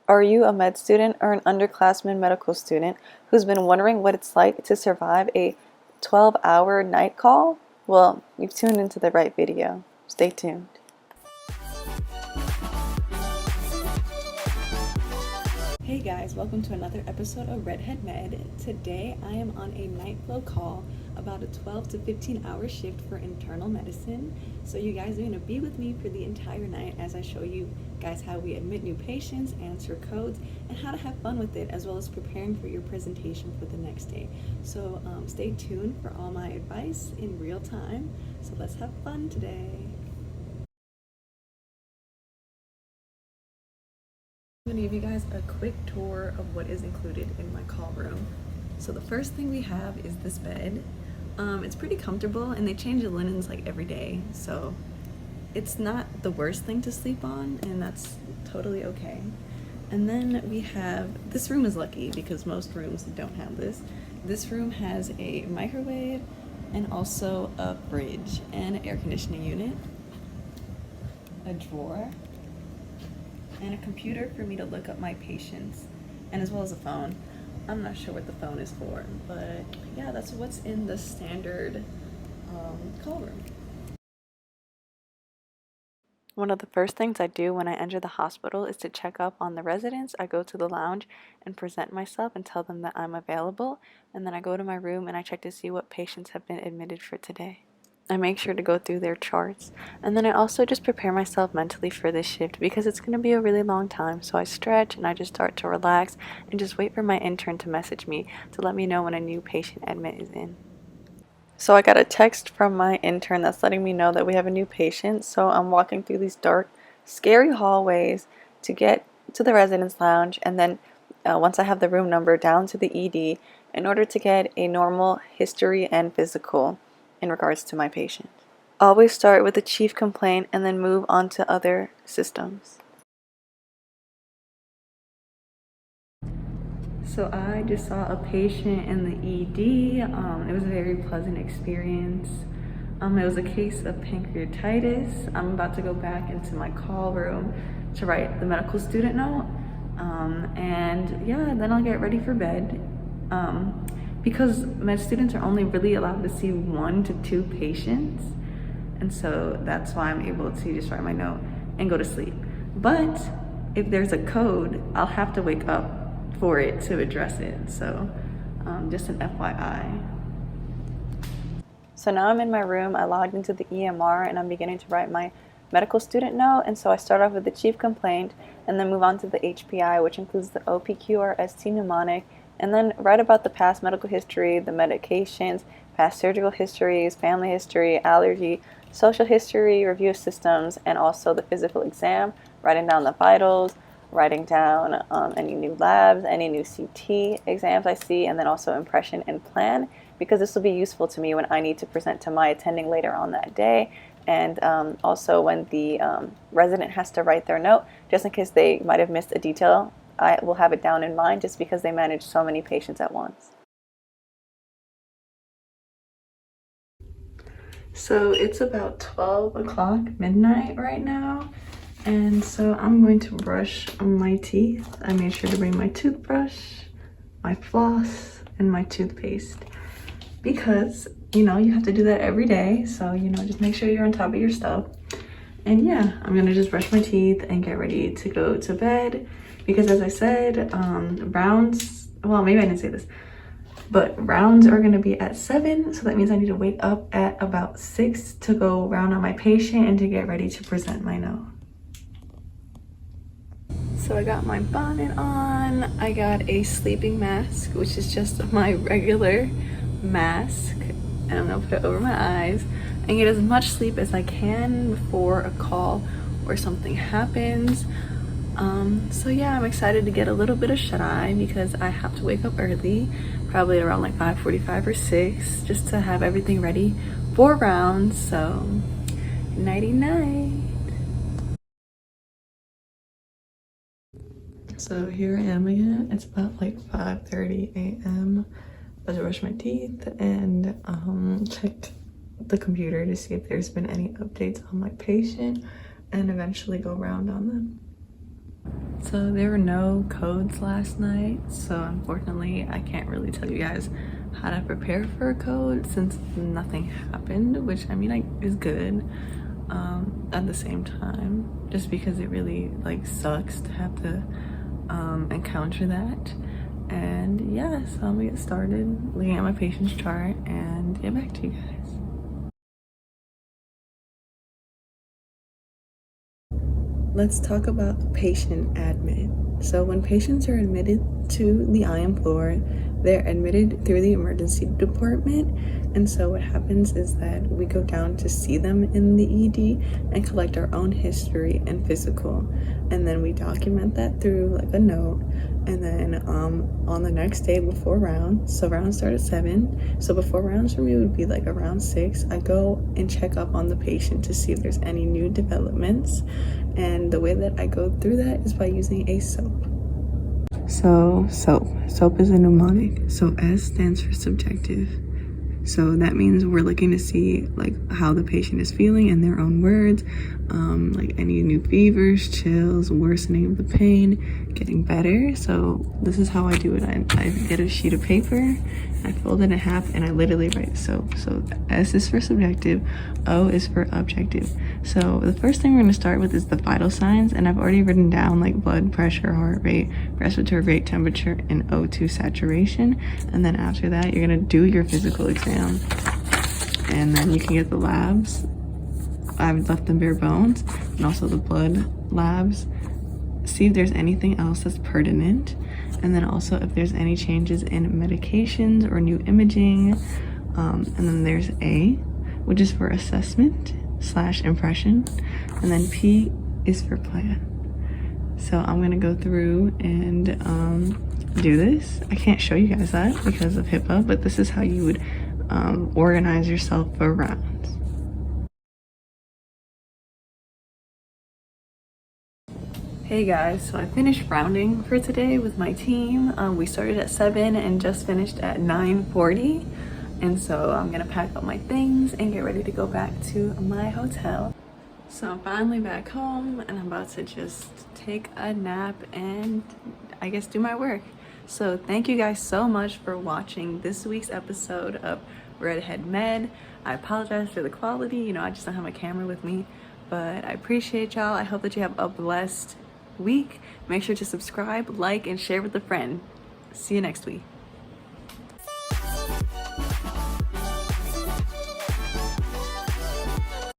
Are you a med student or an underclassmen medical student who's been wondering what it's like to survive a 12-hour night call? Well, you've tuned into the right video. Stay tuned. Hey guys, welcome to another episode of Red.head.med. Today I am on a night flow call about a 12 to 15 hour shift for internal medicine. So you guys are going to be with me for the entire night as I show you guys how we admit new patients, answer codes, and how to have fun with it, as well as preparing for your presentation for the next day. So stay tuned for all my advice in real time. So let's have fun today. I'm going to give you guys a quick tour of what is included in my call room. So the first thing we have is this bed. It's pretty comfortable and they change the linens like every day, so it's not the worst thing to sleep on, and that's totally okay. And then we have, this room is lucky because most rooms don't have this. This room has a microwave and also a fridge and an air conditioning unit, a drawer, and a computer for me to look up my patients, and as well as a phone. I'm not sure what the phone is for, but yeah, that's what's in the standard call room. One of the first things I do when I enter the hospital is to check up on the residents. I go to the lounge and present myself and tell them that I'm available, and then I go to my room and I check to see what patients have been admitted for today. I make sure to go through their charts, and then I also just prepare myself mentally for this shift because it's going to be a really long time. So I stretch and I just start to relax and just wait for my intern to message me to let me know when a new patient admit is in. So I got a text from my intern that's letting me know that we have a new patient. So I'm walking through these dark, scary hallways to get to the residence lounge, and then once I have the room number, down to the ED in order to get a normal history and physical in regards to my patient. Always start with the chief complaint and then move on to other systems. So I just saw a patient in the ED. It was a very pleasant experience. It was a case of pancreatitis. I'm about to go back into my call room to write the medical student note. And yeah, then I'll get ready for bed. Because med students are only really allowed to see 1 to 2 patients, and so that's why I'm able to just write my note and go to sleep. But if there's a code, I'll have to wake up for it to address it, so just an FYI. So now I'm in my room. I logged into the EMR and I'm beginning to write my medical student note, and so I start off with the chief complaint and then move on to the HPI, which includes the OPQ or ST mnemonic, and then write about the past medical history, the medications, past surgical histories, family history, allergy, social history, review of systems, and also the physical exam, writing down the vitals, writing down any new labs, any new CT exams I see, and then also impression and plan, because this will be useful to me when I need to present to my attending later on that day, and also when the resident has to write their note, just in case they might have missed a detail. I will have it down in mind just because they manage so many patients at once. So it's about 12 o'clock midnight right now, and so I'm going to brush my teeth. I made sure to bring my toothbrush, my floss, and my toothpaste because, you know, you have to do that every day. So, you know, just make sure you're on top of your stuff. And yeah, I'm gonna just brush my teeth and get ready to go to bed. Because as I said, rounds, well, maybe I didn't say this, but rounds are gonna be at 7. So that means I need to wake up at about 6 to go round on my patient and to get ready to present my note. So I got my bonnet on. I got a sleeping mask, which is just my regular mask. And I'm gonna put it over my eyes and get as much sleep as I can before a call or something happens. So yeah, I'm excited to get a little bit of shut-eye because I have to wake up early, probably around like 5:45 or 6, just to have everything ready for rounds. So nighty-night. So here I am again. It's about like 5:30 a.m. I just brush my teeth and check the computer to see if there's been any updates on my patient and eventually go round on them. So there were no codes last night, so unfortunately I can't really tell you guys how to prepare for a code since nothing happened, which I mean is good at the same time, just because it really like sucks to have to encounter that. And yeah, so I'm gonna get started looking at my patient's chart and get back to you guys. Let's talk about patient admit. So when patients are admitted to the IM floor, they're admitted through the emergency department. And so what happens is that we go down to see them in the ED and collect our own history and physical. And then we document that through like a note. And then on the next day before rounds, so rounds start at 7. So before rounds for me would be like around 6. I go and check up on the patient to see if there's any new developments. And the way that I go through that is by using a soap. So soap is a mnemonic. So S stands for subjective. So that means we're looking to see like how the patient is feeling in their own words, like any new fevers, chills, worsening of the pain, getting better. So this is how I do it. I get a sheet of paper, I fold it in half, and I literally write soap. So S is for subjective, O is for objective. So the first thing we're going to start with is the vital signs, and I've already written down like blood pressure, heart rate, respiratory rate, temperature, and O2 saturation. And then after that, you're going to do your physical exam, and then you can get the labs. I've left them bare bones, and also the blood labs. See if there's anything else that's pertinent, and then also if there's any changes in medications or new imaging. And then there's A, which is for assessment / impression, and then P is for plan. So I'm gonna go through and do this. I can't show you guys that because of HIPAA, but this is how you would organize yourself for rounds. Hey guys, so I finished rounding for today with my team. We started at 7 and just finished at 9:40. And so I'm gonna pack up my things and get ready to go back to my hotel. So I'm finally back home and I'm about to just take a nap and I guess do my work. So thank you guys so much for watching this week's episode of Red.head.med. I apologize for the quality, you know, I just don't have my camera with me, but I appreciate y'all. I hope that you have a blessed week. Make sure to subscribe, like, and share with a friend. See you next week.